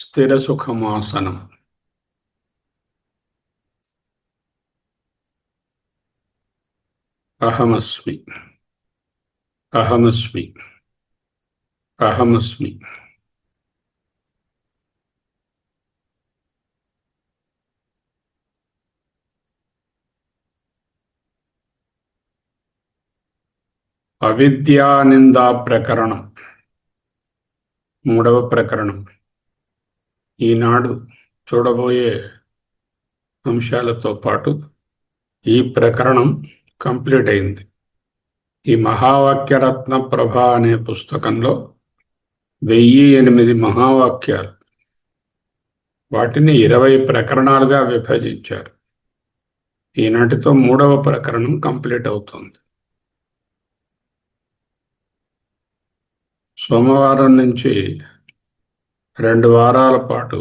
స్థిరసుఖమాసనం. అహమస్మి, అహమస్మి, అహమస్మి. అవిద్యానిందా ప్రకరణం, మూడవ ప్రకరణం. ఈనాడు చూడబోయే అంశాలతో పాటు ఈ ప్రకరణం కంప్లీట్ అయింది. ఈ మహావాక్యరత్న ప్రభ అనే పుస్తకంలో 1008 మహావాక్యాలు, వాటిని 20 ప్రకరణాలుగా విభజించారు. ఈనాటితో మూడవ ప్రకరణం కంప్లీట్ అవుతుంది. సోమవారం నుంచి 2 వారాల పాటు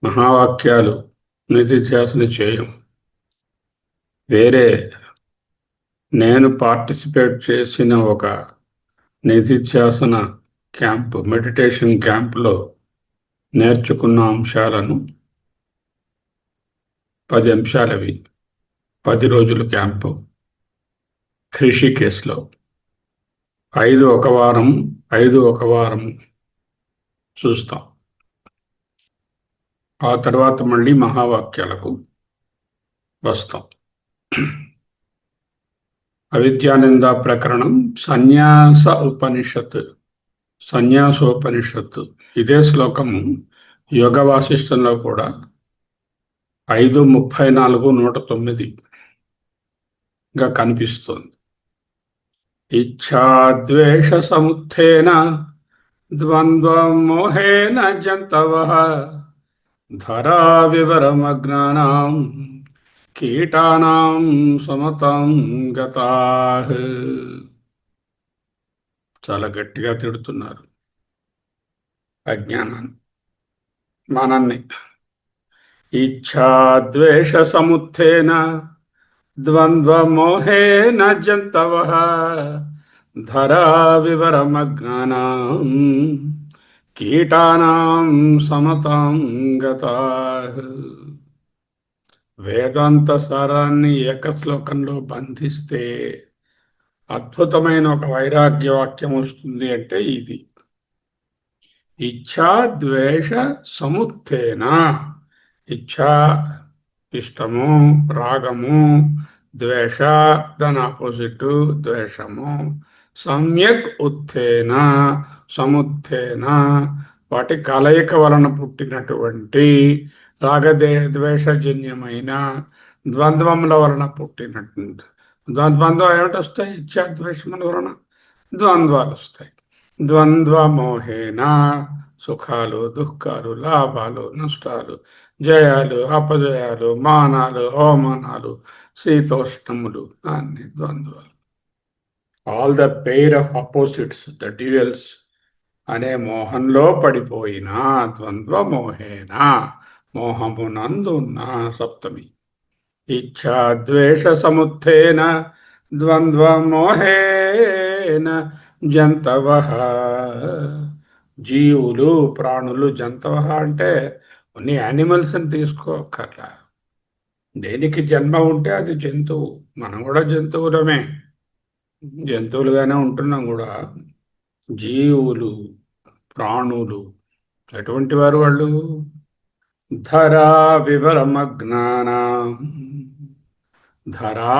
మహావాక్యాలు నిధిధ్యాసన చేయం. వేరే నేను పార్టిసిపేట్ చేసిన ఒక నిధిధ్యాసన క్యాంప్, మెడిటేషన్ క్యాంప్లో నేర్చుకున్న అంశాలను 10 అంశాలవి 10 రోజుల క్యాంపు హృషికేశ్లో 5 ఒక వారం 5 ఒక వారం చూస్తాం. ఆ తర్వాత మళ్ళీ మహావాక్యాలకు వస్తాం. అవిద్యానింద ప్రకరణం సన్యాస ఉపనిషత్, సన్యాసోపనిషత్తు. ఇదే శ్లోకము యోగ వాసిష్టంలో కూడా 5:34-109గా కనిపిస్తోంది. ఇచ్ఛాద్వేష సముత్థేన ద్వంద్వమోహేన జంతవః ధరా వివరమజ్ఞానాం కీటానాం సమతం గతాః. చాలా గట్టిగా తిడుతున్నారు అజ్ఞానాన్ని, మనల్ని. ఇచ్ఛాద్వేష సముత్థేన ద్వంద్వమోహేన జంతవః ధరా వివరమజ్ఞానాం కీటానాం సమతం గతాః. వేదాంత సారాన్ని ఏకశ్లోకంలో బంధిస్తే అద్భుతమైన ఒక వైరాగ్య వాక్యం వస్తుంది. అంటే ఇది ఇచ్ఛా ద్వేష సముత్థేన. ఇచ్ఛా ఇష్టము, రాగము, ద్వేష దాని ఆపోజిట్ ద్వేషము. సమ్యక్ ఉత్థేన, సముత్థేన వాటి కలయిక వలన పుట్టినటువంటి ద్వేషజన్యమైన ద్వంద్వముల వలన పుట్టినటువంటి ద్వంద్వం ఏమిటి వస్తాయి? ఇచ్ఛాద్వేషముల వలన ద్వంద్వాలు వస్తాయి. ద్వంద్వమోహేన సుఖాలు, దుఃఖాలు, లాభాలు, నష్టాలు, జయాలు, అపజయాలు, మానాలు, అవమానాలు, శీతోష్ణములు, అన్ని ద్వంద్వాలు. All the pair of opposites, the duals అనే మోహంలో పడిపోయిన ద్వంద్వమోహేన, మోహమునందున్న సప్తమి. ఇచ్ఛా ద్వేష సముత్థేన ద్వంద్వమోహేన జంతవః. జీవులు, ప్రాణులు. జంతవః అంటే కొన్ని యానిమల్స్ని తీసుకోకర్లా. దేనికి జన్మ ఉంటే అది జంతువు. మనం కూడా జంతువులమే, జంతువులుగానే ఉంటున్నాం కూడా. జీవులు, ప్రాణులు ఎటువంటి వారు వాళ్ళు? ధరా వివరమజ్ఞానం. ధరా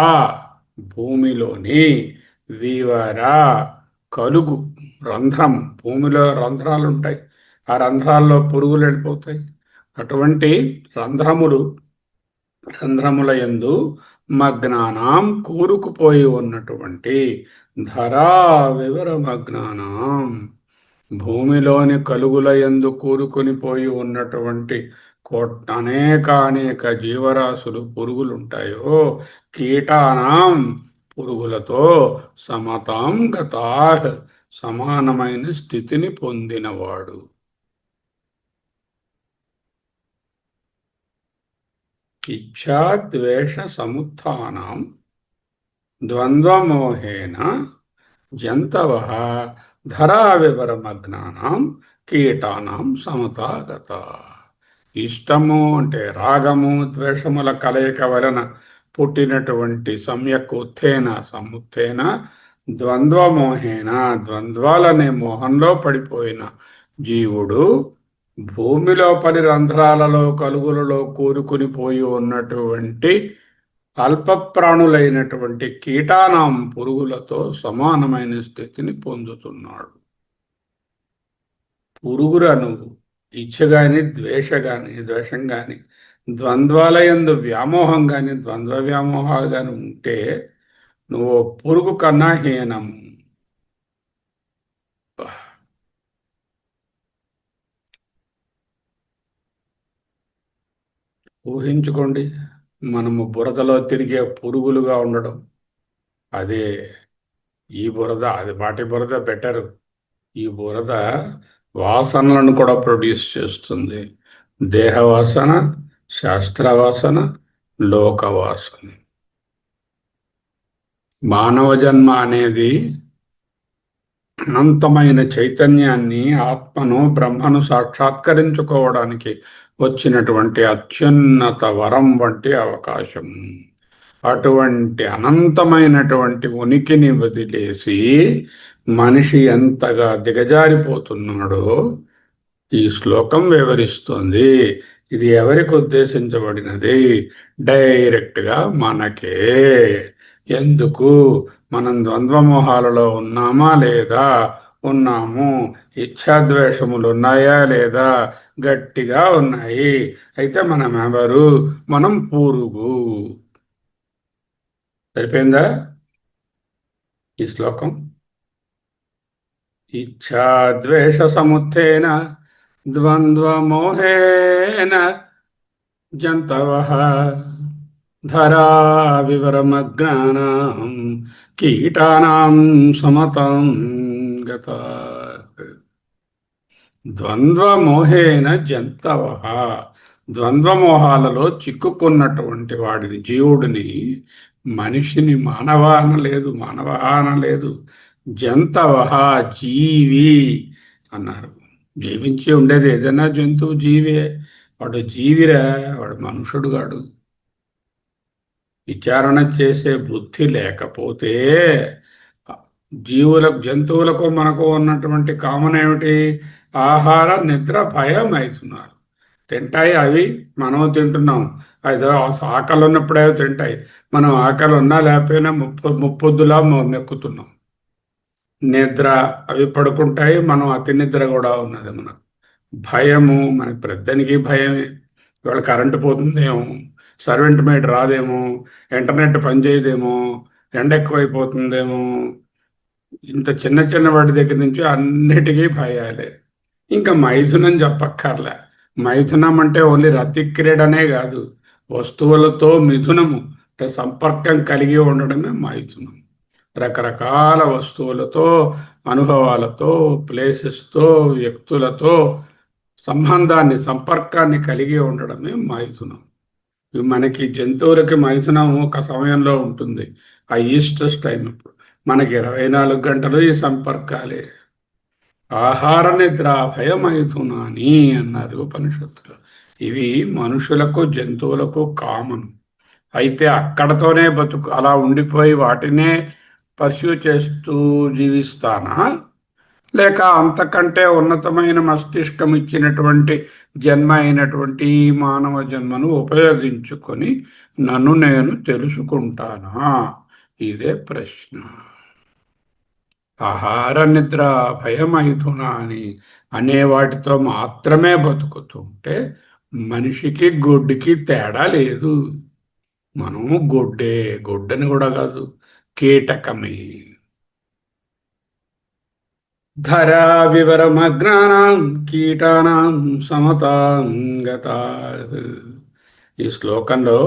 భూమిలోని, వివర కలుగు రంధ్రం. భూమిలో రంధ్రాలు ఉంటాయి, ఆ రంధ్రాల్లో పురుగులు వెళ్ళిపోతాయి. అటువంటి రంధ్రముల యందు మగ్నానాం కూరుకుపోయి ఉన్నటువంటి, ధరా వివరమగ్నానాం భూమిలోని కలుగుల యందు కూరుకొని పోయి ఉన్నటువంటి అనేక జీవరాశులు, పురుగులుంటాయో, కీటానాం పురుగులతో, సమతాం గతాః సమానమైన స్థితిని పొందినవాడు. ఇచ్ఛా ద్వేష సముత్థానాం ద్వంద్వమోహేన జంతవః ధరా వివరమగ్నానాం కీటానాం సమతాగత. ఇష్టము అంటే రాగము ద్వేషముల కలయిక వలన పుట్టినటువంటి సమ్యక్ ఉత్థేన సముత్థేన ద్వంద్వమోహేన ద్వంద్వాలనే మోహంలో పడిపోయిన జీవుడు భూమిలోపలి రంధ్రాలలో కలుగులలో కూరుకుని పోయి ఉన్నటువంటి అల్పప్రాణులైనటువంటి కీటానాం పురుగులతో సమానమైన స్థితిని పొందుతున్నాడు. పురుగురా నువ్వు. ఇచ్చ గాని ద్వేషం గాని ద్వంద్వాలయందు వ్యామోహం గాని ద్వంద్వ వ్యామోహాలు గాని ఉంటే నువ్వు పురుగు కన్నా హీనం. ఊహించుకోండి, మనము బురదలో తిరిగే పురుగులుగా ఉండడం. అదే ఈ బురద, అది వాటి బురద బెటరు. ఈ బురద వాసనలను కూడా ప్రొడ్యూస్ చేస్తుంది. దేహవాసన, శాస్త్రవాసన, లోకవాసన. మానవ జన్మ అనేది అనంతమైన చైతన్యాన్ని, ఆత్మను, బ్రహ్మను సాక్షాత్కరించుకోవడానికి వచ్చినటువంటి అత్యున్నత వరం వంటి అవకాశం. అటువంటి అనంతమైనటువంటి ఉనికిని వదిలేసి మనిషి ఎంతగా దిగజారిపోతున్నాడో ఈ శ్లోకం వివరిస్తుంది. ఇది ఎవరికి ఉద్దేశించబడినది? డైరెక్ట్గా మనకే. ఎందుకు? మనం ద్వంద్వమోహాలలో ఉన్నామా లేదా? ఉన్నాము. ఇచ్ఛాద్వేషములు ఉన్నాయా లేదా? గట్టిగా ఉన్నాయి. అయితే మనం ఎవరు? మనం పురుగు. సరిపోయిందా ఈ శ్లోకం? ఇచ్ఛాద్వేష సముత్థేన ద్వంద్వమోహేన జంతవః ధరా వివరమజ్ఞానాం కీటానాం సమతం గతాః. ద్వంద్వమోహేన జంతవః. ద్వంద్వమోహాలలో చిక్కుకున్నటువంటి వాడిని, జీవుడిని, మనిషిని మానవ అనలేదు, మానవ అనలేదు, జంతవః జీవి అన్నారు. జీవించి ఉండేది ఏదైనా జంతువు జీవే. వాడు జీవిరా, వాడు మనుషుడు కాడు. విచారణ చేసే బుద్ధి లేకపోతే జీవులకు, జంతువులకు మనకు ఉన్నటువంటి కామన్ ఏమిటి? ఆహార నిద్ర భయం అవుతున్నారు. తింటాయి అవి, మనం తింటున్నాం. అదో ఆకలి ఉన్నప్పుడే తింటాయి, మనం ఆకలి ఉన్నా లేకపోయినా ముప్పొద్దులా మెక్కుతున్నాం. నిద్ర, అవి పడుకుంటాయి, మనం అతి నిద్ర కూడా ఉన్నది. మనకు భయము, మనకి ప్రద్దనికి భయమే. ఇవాళ కరెంటు పోతుందేమో, సర్వెంట్ మేడ్ రాదేమో, ఇంటర్నెట్ పనిచేయదేమో, ఎండ ఎక్కువైపోతుందేమో. ఇంత చిన్న చిన్న వాటి దగ్గర నుంచి అన్నిటికీ భయాలే. ఇంకా మైథునం చెప్పక్కర్లే. మైథునం అంటే ఓన్లీ రతి క్రీడనే కాదు, వస్తువులతో మిథునము అంటే సంపర్కం కలిగి ఉండడమే మైథునం. రకరకాల వస్తువులతో, అనుభవాలతో, ప్లేసెస్తో, వ్యక్తులతో సంబంధాన్ని, సంపర్కాన్ని కలిగి ఉండడమే మైథునం. మనకి జంతువులకి మైథునం ఒక సమయంలో ఉంటుంది, ఆ ఈస్టర్స్ టైం. ఇప్పుడు మనకి 24 గంటలు ఈ సంపర్కాలే. ఆహార నిద్ర భయమైథునాని అన్నారు ఉపనిషత్తులు. ఇవి మనుషులకు, జంతువులకు కామన్. అయితే అక్కడతోనే బతుకు అలా ఉండిపోయి వాటినే పర్స్యూ చేస్తూ జీవిస్తానా, లేక అంతకంటే ఉన్నతమైన మస్తిష్కం ఇచ్చినటువంటి జన్మ అయినటువంటి ఈ మానవ జన్మను ఉపయోగించుకొని నన్ను నేను తెలుసుకుంటానా? ఇదే ప్రశ్న. ఆహార నిద్ర భయమైథునాని అనే వాటితో మాత్రమే బతుకుతుంటే మనిషికి గొడ్డుకి తేడా లేదు. మనము గొడ్డని కూడా కాదు, కీటకమే. ధరా వివరమగ్నానాం కీటానాం సమతాం గతాః. ఈ శ్లోకంలో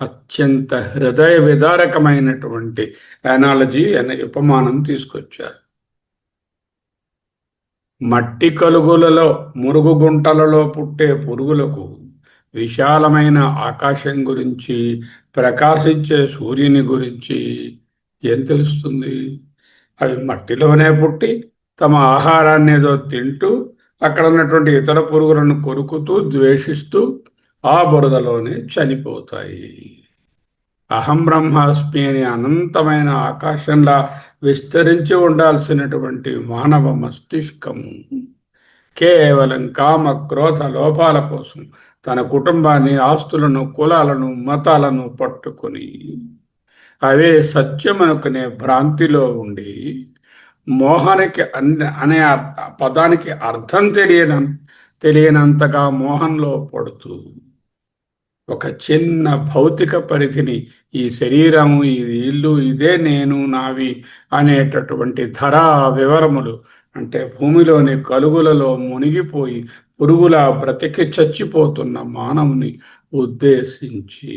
అత్యంత హృదయ విదారకమైనటువంటి అనాలజీ అనే ఉపమానం తీసుకొచ్చారు. మట్టి కలుగులలో, మురుగు గుంటలలో పుట్టే పురుగులకు విశాలమైన ఆకాశం గురించి, ప్రకాశించే సూర్యుని గురించి ఏం తెలుస్తుంది? అవి మట్టిలోనే పుట్టి తమ ఆహారాన్ని ఏదో తింటూ అక్కడ ఉన్నటువంటి ఇతర పురుగులను కొరుకుతూ ద్వేషిస్తూ ఆ బురదలోనే చనిపోతాయి. అహం బ్రహ్మాస్మి అని అనంతమైన ఆకాశంలా విస్తరించి ఉండాల్సినటువంటి మానవ మస్తిష్కము కేవలం కామ క్రోధ లోపాల కోసం తన కుటుంబాన్ని, ఆస్తులను, కులాలను, మతాలను పట్టుకొని అవే సత్యం అనుకునే భ్రాంతిలో ఉండి మోహానికి అనే పదానికి అర్థం తెలియనంతగా మోహంలో పడుతూ ఒక చిన్న భౌతిక పరిధిని, ఈ శరీరము, ఇది ఇల్లు, ఇదే నేను, నావి అనేటటువంటి ధరా వివరములు, అంటే భూమిలోని కలుగులలో మునిగిపోయి పురుగులా బ్రతికి చచ్చిపోతున్న మానవుని ఉద్దేశించి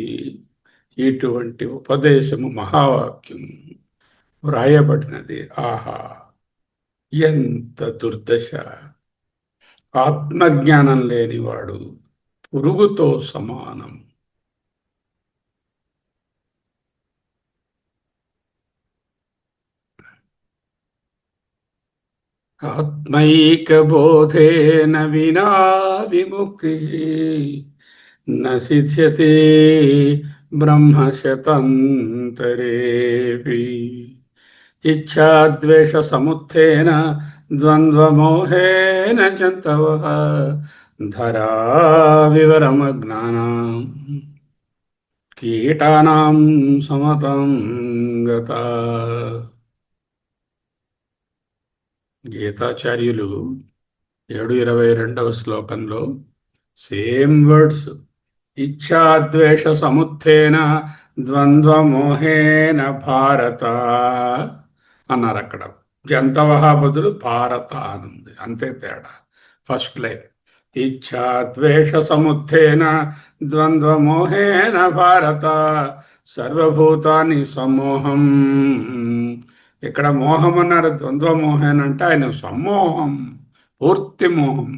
ఇటువంటి ఉపదేశము, మహావాక్యం వ్రాయబడినది. ఆహా, ఎంత దుర్దశ! ఆత్మజ్ఞానం లేనివాడు పురుగుతో సమానం. ఆత్మైకబోధేన వినా విముక్తి న సిద్ధ్యతే బ్రహ్మశతంతరేపి. ఇచ్ఛాద్వేష సముత్థేన ద్వంద్వమోహేన జంతవః ధరా వివరమజ్ఞానం కీటానాం సమతం గతా. గీతాచార్యులు 7:22 శ్లోకంలో సేమ్ వర్డ్స్, ఇచ్ఛాద్వేష సముత్థేన ద్వంద్వమోహేన భారత అన్నారు. అక్కడ జంతవహ బదులు భారత అనుంది, అంతే తేడా. ఫస్ట్ లైన్ ఇచ్ఛాద్వేష సముత్థేన ద్వంద్వమోహేన భారత సర్వభూతాని సమ్మోహం. ఇక్కడ మోహం అన్నారు, ద్వంద్వమోహన్ అంటే ఆయన సమ్మోహం, పూర్తి మోహం.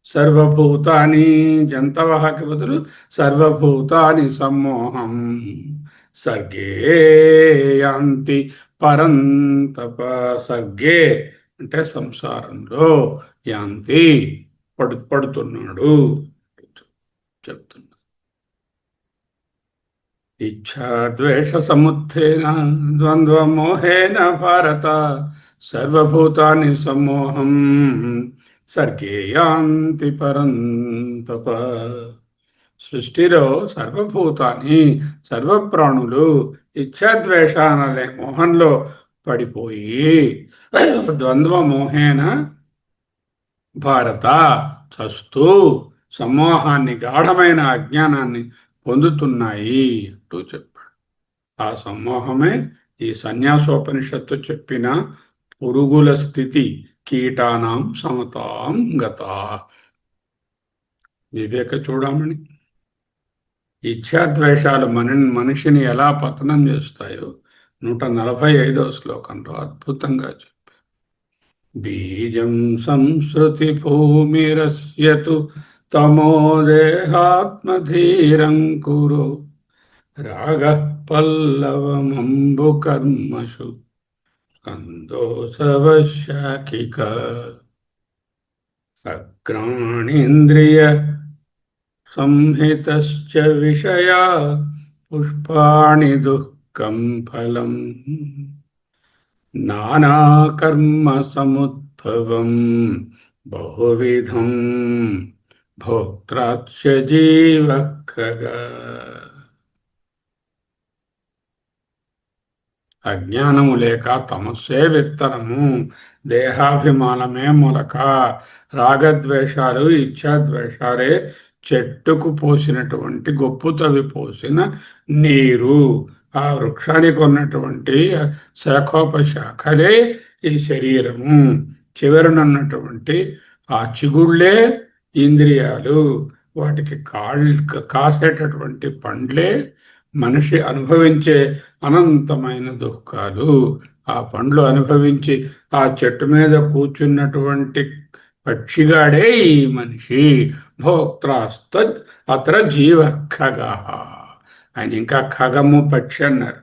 సర్వభూతాని జంతవహకి బదులు సర్వభూతాని సమ్మోహం సర్గే యాంతి పరంతప. సర్గే అంటే సంసారంలో, యాంతి పడుతున్నాడు చెప్తున్నా. ఇచ్ఛాద్వేష సముత్థేన ద్వంద్వమోహేన భారత సర్వభూతాని సమ్మోహం సర్గే యాంతి పరంతప. సృష్టిలో సర్వభూతాన్ని, సర్వప్రాణులు ఇచ్ఛాద్వేషాలనే మోహంలో పడిపోయి ద్వంద్వమోహేన భారత చస్తూ సమ్మోహాన్ని, గాఢమైన అజ్ఞానాన్ని పొందుతున్నాయి అంటూ చెప్పాడు. ఆ సమ్మోహమే ఈ సన్యాసోపనిషత్తు చెప్పిన పురుగుల స్థితి. కీటానాం సమతాం గతా. వివేక చూడమని ఇచ్ఛాద్వేషాలు మనిషిని ఎలా పతనం చేస్తాయో 145వ శ్లోకంలో అద్భుతంగా చెప్పారు. బీజం సంస్కృతి భూమిరస్యతు తమో దేహాత్మధీరం కురు రాగ పల్లవమంబు కర్మషు స్కందోసవశాఖిక అగ్రాణీంద్రియ సంహితశ్చ విషయా పుష్పాణి దుఃఖం ఫలం నానాకర్మ సముద్భవం బహువిధం భోక్త్రాచ్చ జీవఃఖగా. అజ్ఞానము లేక తమస్సే విత్తనము, దేహాభిమానమే మొలక, రాగద్వేషాలు, ఇచ్ఛాద్వేషాలే చెట్టుకు పోసినటువంటి, గొప్పుతవి పోసిన నీరు. ఆ వృక్షానికి ఉన్నటువంటి శాఖోపశాఖలే ఈ శరీరము. చివరనున్నటువంటి ఆ చిగుళ్ళే ఇంద్రియాలు. వాటికి కాసేటటువంటి పండ్లే మనిషి అనుభవించే అనంతమైన దుఃఖాలు. ఆ పండ్లు అనుభవించి ఆ చెట్టు మీద కూర్చున్నటువంటి పక్షిగాడే ఈ మనిషి. భోక్త్రాస్త అత్ర జీవ ఖగా. ఆయన ఇంకా ఖగము, పక్షి అన్నారు.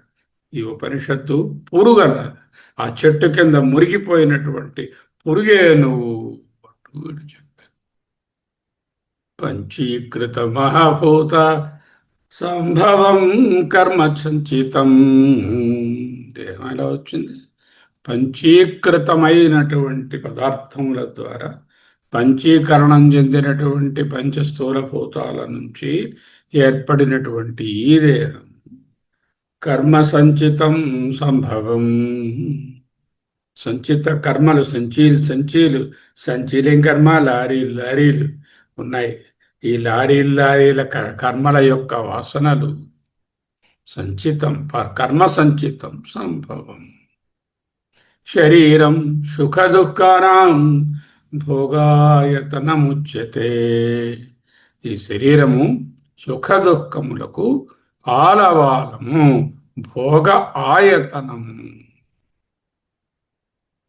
ఈ ఉపనిషత్తు పురుగు అన్నారు. ఆ చెట్టు కింద మురిగిపోయినటువంటి పురుగే నువ్వు చెప్పారు. పంచీకృత మహాభూత సంభవం కర్మ సంచితం. దేహం ఎలా వచ్చింది? పంచీకృతమైనటువంటి పదార్థముల ద్వారా పంచీకరణం చెందినటువంటి పంచస్థూల భూతాల నుంచి ఏర్పడినటువంటి ఈ దేహం కర్మ సంచితం సంభవం. సంచిత కర్మలు, సంచీలు సంచీలేం కర్మ, లారీలు లారీలు ఉన్నాయి. ఈ లారీల కర్మల యొక్క వాసనలు సంచితం, కర్మ సంచితం సంభవం. శరీరం సుఖ దుఃఖానాం భోగాయతనముచ్యతే. ఈ శరీరము సుఖ దుఃఖములకు ఆలవాలము, భోగ ఆయతనము.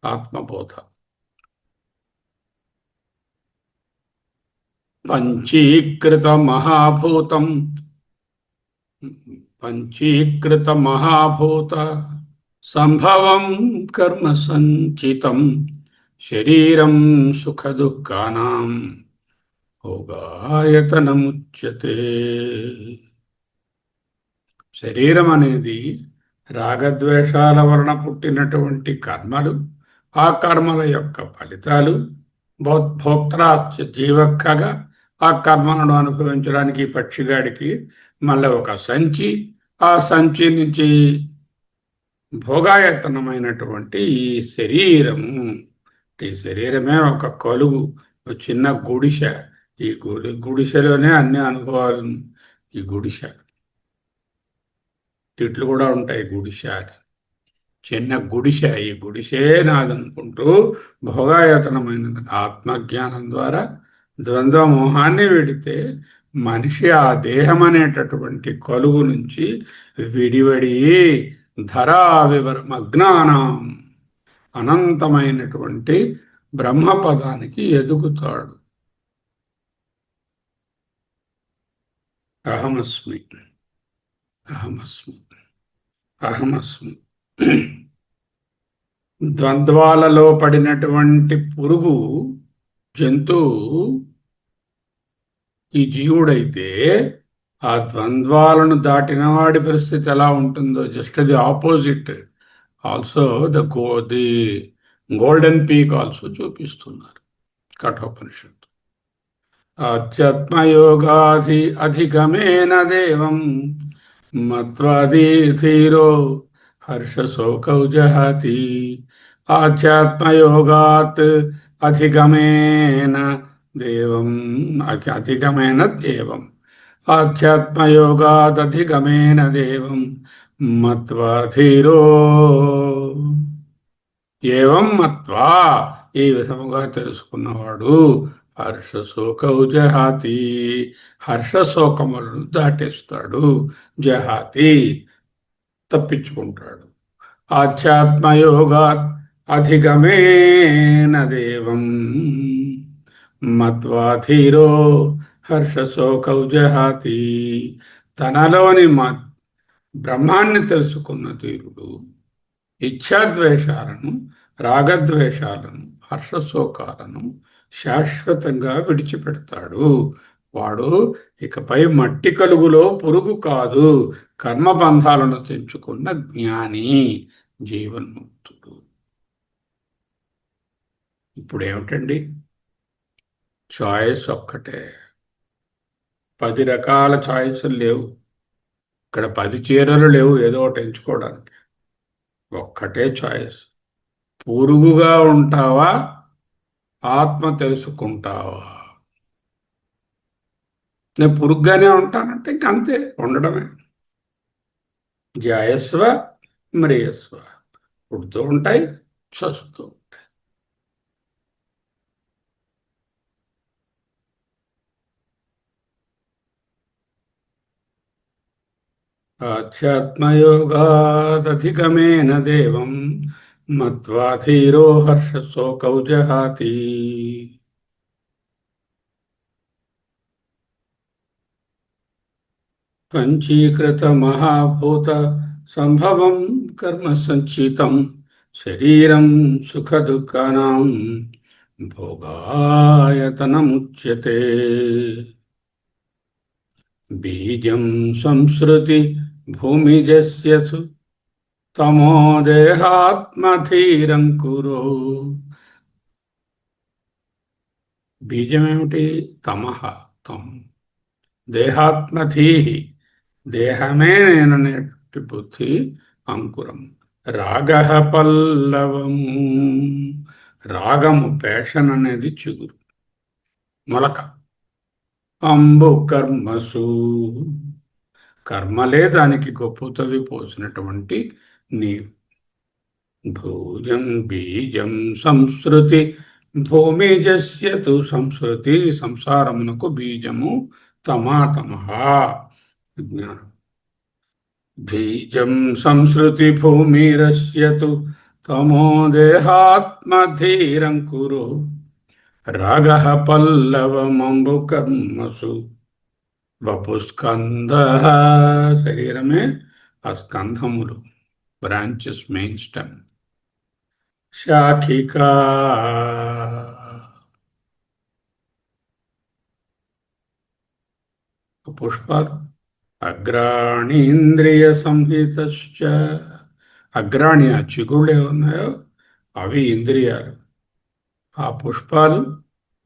ఆత్మబోధ. పంచీకృత మహాభూతం, పంచీకృత మహాభూత సంభవం కర్మ సంచితం శరీరం సుఖ దుఃఖానాం భోగాయతనముచ్యతే. శరీరం అనేది రాగద్వేషాల వలన పుట్టినటువంటి కర్మలు, ఆ కర్మల యొక్క ఫలితాలు. భోక్తరాచ జీవక్కగా ఆ కర్మలను అనుభవించడానికి పక్షిగాడికి మళ్ళీ ఒక సంచి, ఆ సంచి నుంచి భోగాయతనమైనటువంటి ఈ శరీరము. ఈ శరీరమే ఒక కలుగు, ఒక చిన్న గుడిసె. ఈ గుడిసెలోనే అన్ని అనుభవాలు. ఈ గుడిసె తిట్లు కూడా ఉంటాయి. గుడిసె చిన్న గుడిసె, ఈ గుడిసే నాదనుకుంటూ భోగాయతనమైనది. ఆత్మజ్ఞానం ద్వారా ద్వంద్వ మోహాన్ని విడితే మనిషి ఆ దేహం అనేటటువంటి కలుగు నుంచి విడివడి ధరా వివరం అజ్ఞానం అనంతమైనటువంటి బ్రహ్మపదానికి ఎదుగుతాడు. అహమస్మి అహమస్మి అహమస్మి. ద్వంద్వాలలో పడినటువంటి పురుగు జంతువు ఈ జీవుడైతే ఆ ద్వంద్వాలను దాటిన వాడి పరిస్థితి ఎలా ఉంటుందో just the opposite also the golden peak also చూపిస్తున్నారు కఠోపనిషత్తు. ఆధ్యాత్మయోగాధి అధిగమేన దేవం మత్వాధీరో హర్షశోకౌ జహాతి. ఆధ్యాత్మయోగాత్ అధిగమేన దేవం, అధిగమేన దేవం, ఆధ్యాత్మయోగాదధిగమేన దేవం మత్వాధీరో. ఏవం మత్వా, ఈ విధముగా తెలుసుకున్నవాడు హర్షశోకౌ జహాతి, హర్షశోకములను దాటేస్తాడు. జహాతి, తప్పించుకుంటాడు. ఆధ్యాత్మయోగా అధిగమేన దేవం మత్వాధీరో హర్షశోకౌ జహాతి. తనలోని బ్రహ్మాన్ని తెలుసుకున్న తీరుడు ఇచ్ఛాద్వేషాలను, రాగద్వేషాలను, హర్షశోకాలను శాశ్వతంగా విడిచిపెడతాడు. వాడు ఇకపై మట్టి కలుగులో పురుగు కాదు, కర్మబంధాలను తెంచుకున్న జ్ఞాని, జీవన్ముక్తుడు. ఇప్పుడు ఏమిటండి? చాయిస్ ఒక్కటే. 10 రకాల చాయిస్లు లేవు ఇక్కడ. 10 చీరలు లేవు ఏదో ఒకటి ఎంచుకోవడానికి. ఒక్కటే చాయిస్. పురుగుగా ఉంటావా, ఆత్మ తెలుసుకుంటావా? నేను పురుగుగానే ఉంటానంటే ఇంకంతే, ఉండడమే. జాయస్వ మ్రియస్వ, పుడుతూ ఉంటాయి, చస్తూ ఉంటాయి. ఆధ్యాత్మయోగాదధిగమేన దేవం మత్వాధీరో హర్షశోకౌ జహాతి. పంచీకృత మహాభూత సంభవం కర్మ సంచితం శరీరం సుఖ దుఃఖానాం భోగాయతనముచ్యతే. బీజం సంసృతి భూమిజస్యసు తమో దేహాత్మధీరం కురు. బీజమేమిటి? తమః, తం. దేహాత్మధీ, దేహమే నేననేటి బుద్ధి అంకురం. రాగ పల్లవము, రాగము పేషన్ అనేది చిగురు, మొలక. అంబు కర్మసు, కర్మలే దానికి గొప్పతవి పోసినటువంటి నీవు. భూజం బీజం సంస్కృతి భూమిజస్యతు, సంస్కృతి సంసారమునకు బీజము తమాతమః జ్ఞానం. బీజం సంస్కృతి భూమిరస్యతు తమో దేహాత్మధీరం కురు. రాగ పల్లవమంబు కర్మసు వపుస్కంద, శరీరమే ఆ స్కంధములు, బ్రాంచెస్, మెయిన్ స్టెమ్. శాఖికా పుష్పాలు. అగ్రాణి ఇంద్రియ సంహితశ్చ, అగ్రాణి ఆ చిగుళ్ళు ఏమున్నాయో అవి ఇంద్రియాలు. ఆ పుష్పాలు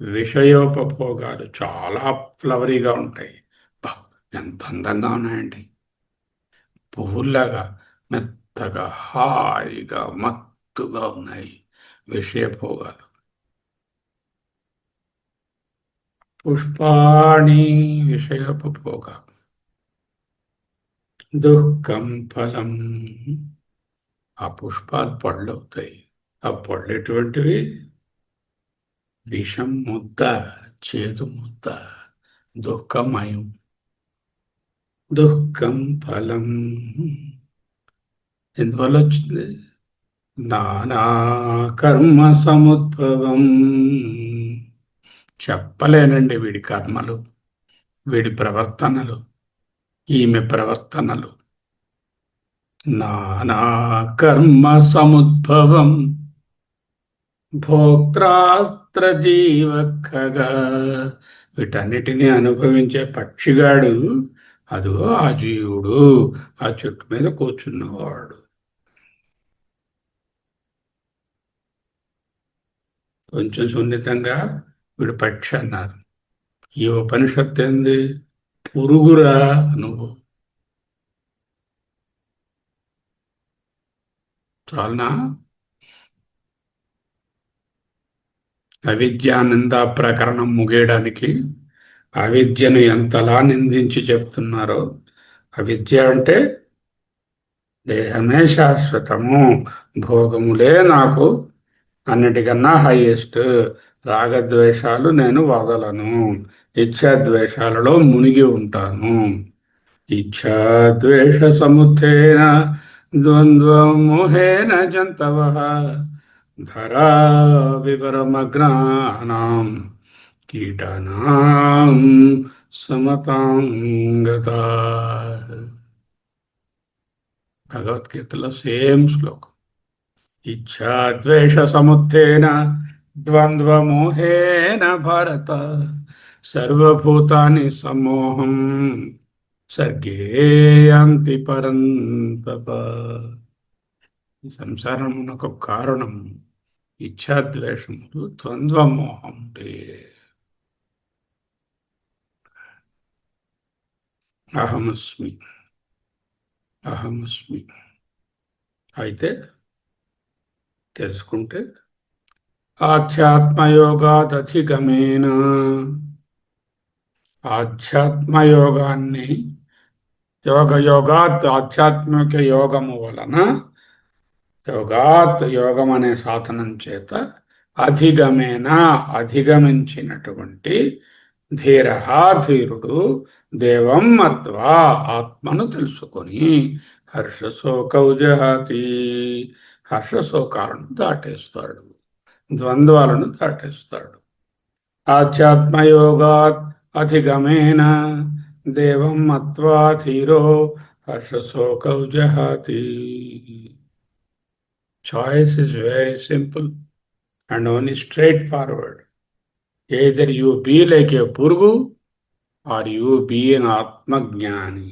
విషయోపభోగాలు, చాలా ఫ్లవరీగా ఉంటాయి. బా, ఎంత అందంగా ఉన్నాయండి! పువ్వుల్లాగా మెత్తగా హాయిగా మత్తుగా ఉన్నాయి విషయభోగాలు. పుష్పాణి విషయోపభోగ. దుఃఖం ఫలం, ఆ పుష్పాలు పళ్ళు అవుతాయి. ఆ పళ్ళు ఎటువంటివి? విషం ముద్ద, చేదు ముద్ద, దుఃఖమయం. దుఃఖం ఫలం ఎందువల్ల వచ్చింది? నానా కర్మ సముద్భవం. చెప్పలేనండి వీడి కర్మలు, వీడి ప్రవర్తనలు, ఈమె ప్రవర్తనలు. నానా కర్మ సముద్భవం భోక్త్రాస్త్ర జీవక్కగా, వీటన్నిటినీ అనుభవించే పక్షిగాడు అదిగో ఆ జీవుడు, ఆ చెట్టు మీద కూర్చున్నవాడు. కొంచెం సున్నితంగా వీడు పక్షి అన్నారు. ఈ ఉపనిషత్తు ఏంది? పురుగురా నువ్వు. చాలనా? అవిద్యా నిందా ప్రకరణం ముగియడానికి అవిద్యను ఎంతలా నిందించి చెప్తున్నారో. అవిద్య అంటే దేహమే శాశ్వతము, భోగములే నాకు అన్నిటికన్నా హైయెస్ట్, రాగద్వేషాలు నేను వదలను, ఇచ్ఛాద్వేషాలలో మునిగి ఉంటాను. ఇచ్ఛాద్వేష సముత్థేన ద్వంద్వమోహేన జంతవః ధరా వివరమగ్నానాం కీటానాం సమతాం గతాః. భగవద్గీతలో సేమ్ శ్లోకం. ఇచ్ఛాద్వేష సముత్థేన ద్వంద్వమోహేన భరత సర్వభూతాని సమ్మోహం సర్గే యాంతి పరంతప. ఈ సంసారమునకు కారణం ఇచ్ఛాద్వేషములు, ద్వంద్వమోహం. అహమస్మి, అహమస్మి అయితే తెలుసుకుంటే ఆధ్యాత్మయోగాదధిగమేన, ఆధ్యాత్మయోగాన్ని, యోగాత్ ఆధ్యాత్మిక యోగము వలన, యోగాత్ యోగం అనే సాధనం చేత, అధిగమేన అధిగమించినటువంటి ధీర, ధీరుడు, దేవం మత్వా ఆత్మను తెలుసుకొని హర్షశోకౌ జహాతి, హర్షశోకాలను దాటేస్తాడు, ద్వంద్వాలను దాటేస్తాడు. ఆధ్యాత్మయోగాత్ అధిగమేన దేవం మత్వా ధీరో హర్షశోకౌ జహాతి. Choice is very simple and only straightforward. Either you be like a purugu are you be an ఆత్మజ్ఞాని?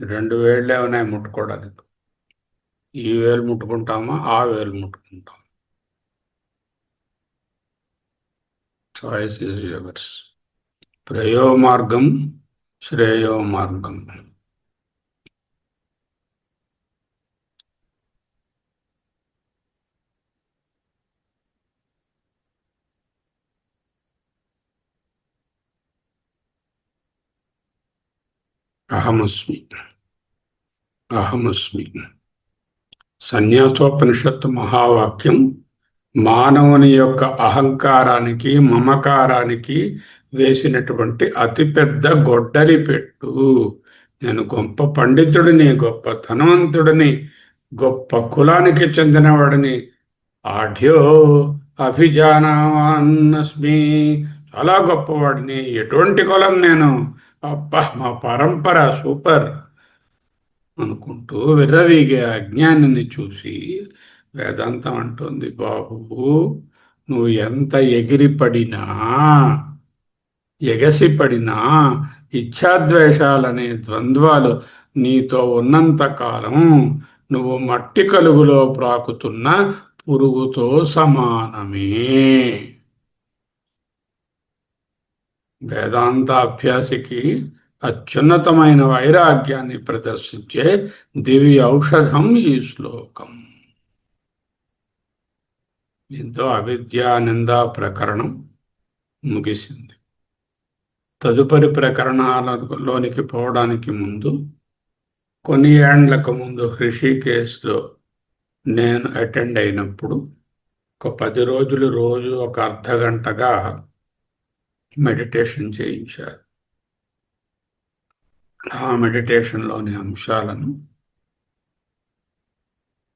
రెండు వేళ్ళే ఉన్నాయి ముట్టుకోవడానికి. ఈ వేలు ముట్టుకుంటామా, ఆ వేలు ముట్టుకుంటాం? Choice is yours. ప్రేయో మార్గం, శ్రేయో మార్గం. అహమస్మి, అహమస్మి. సన్యాసోపనిషత్తు మహావాక్యం మానవుని యొక్క అహంకారానికి, మమకారానికి వేసినటువంటి అతిపెద్ద గొడ్డలి పెట్టు. నేను గొప్ప పండితుడిని, గొప్ప ధనవంతుడిని, గొప్ప కులానికి చెందినవాడిని, ఆఢ్యో అభిజానవాన్నస్మి, చాలా గొప్పవాడిని. ఎటువంటి కులం నేను, అబ్బా మా పరంపర సూపర్ అనుకుంటూ విర్రవీగే అజ్ఞానిని చూసి వేదాంతం అంటోంది, బాబు నువ్వు ఎంత ఎగిరిపడినా, ఎగసిపడినా, ఇచ్ఛాద్వేషాలనే ద్వంద్వాలు నీతో ఉన్నంత కాలం నువ్వు మట్టి కలుగులో ప్రాకుతున్న పురుగుతో సమానమే. వేదాంత అభ్యాసికి అత్యున్నతమైన వైరాగ్యాన్ని ప్రదర్శించే దివ్య ఔషధం ఈ శ్లోకం. దీంతో అవిద్యా నిందా ప్రకరణం ముగిసింది. తదుపరి ప్రకరణాలలోనికి పోవడానికి ముందు, కొన్ని ఏండ్లకు ముందు హృషికేశ్లో నేను అటెండ్ అయినప్పుడు ఒక 10 రోజులు రోజు ఒక అర్ధగంటగా మెడిటేషన్ చేయించారు. ఆ మెడిటేషన్లోని అంశాలను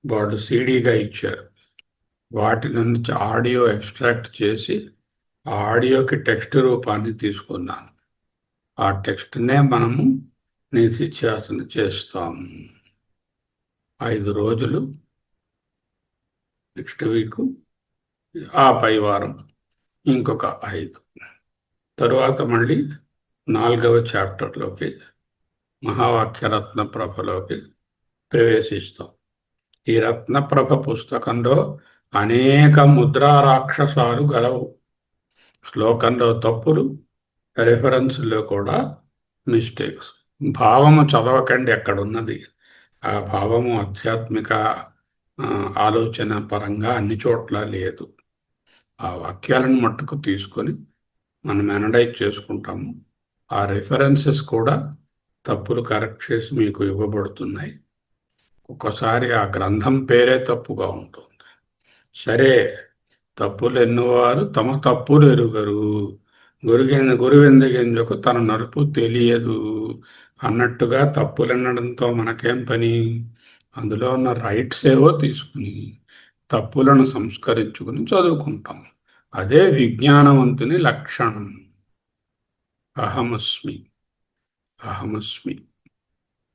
వాళ్ళు సీడీగా ఇచ్చారు. వాటి నుంచి ఆడియో ఎక్స్ట్రాక్ట్ చేసి ఆ ఆడియోకి టెక్స్ట్ రూపాన్ని తీసుకున్నాను. ఆ టెక్స్ట్నే మనము నిధిధ్యాసన చేస్తాము. 5 రోజులు, నెక్స్ట్ వీక్, ఆ పై వారం ఇంకొక 5. తరువాత మళ్ళీ 4వ చాప్టర్లోకి, మహావాక్యరత్న ప్రభలోకి ప్రవేశిస్తాం. ఈ రత్నప్రభ పుస్తకంలో అనేక ముద్రా రాక్షసాలు గలవు. శ్లోకంలో తప్పులు, రెఫరెన్స్లో కూడా మిస్టేక్స్. భావము చదవకండి, ఎక్కడున్నది ఆ భావము ఆధ్యాత్మిక ఆలోచన పరంగా అన్ని చోట్ల లేదు. ఆ వాక్యాలను మట్టుకు తీసుకొని మనం అనలైజ్ చేసుకుంటాము. ఆ రెఫరెన్సెస్ కూడా తప్పులు కరెక్ట్ చేసి మీకు ఇవ్వబడుతున్నాయి. ఒక్కోసారి ఆ గ్రంథం పేరే తప్పుగా ఉంటుంది. సరే, తప్పులు ఎన్నువారు తమ తప్పులు ఎరుగరు, గురువెందగింజకు తన నలుపు తెలియదు అన్నట్టుగా తప్పులు ఎన్నడంతో మనకేం పని? అందులో ఉన్న రైట్స్ ఏవో తీసుకుని తప్పులను సంస్కరించుకుని చదువుకుంటాం. అదే విజ్ఞానవంతుని లక్షణం. అహమస్మి, అహమస్మి,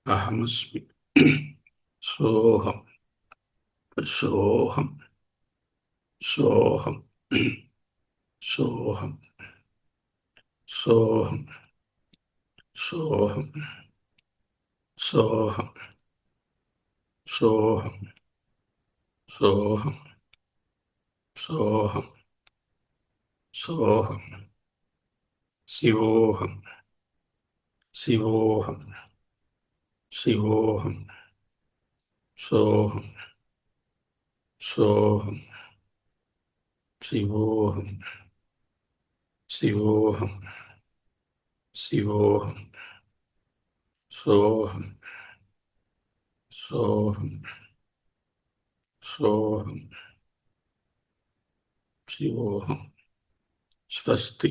అహమస్మి. సోహం, సోహం, సోహం, సోహం, సోహం, సోహం, సోహం, సోహం, సోహం, సోహం, సోహం. శివోహం, శివోహం, శివోహం, సోహం, సోహం, శివోహం, శివోహం, శివోహం, సోహం, సోహం, సోహం, శివోహం. స్వస్తి.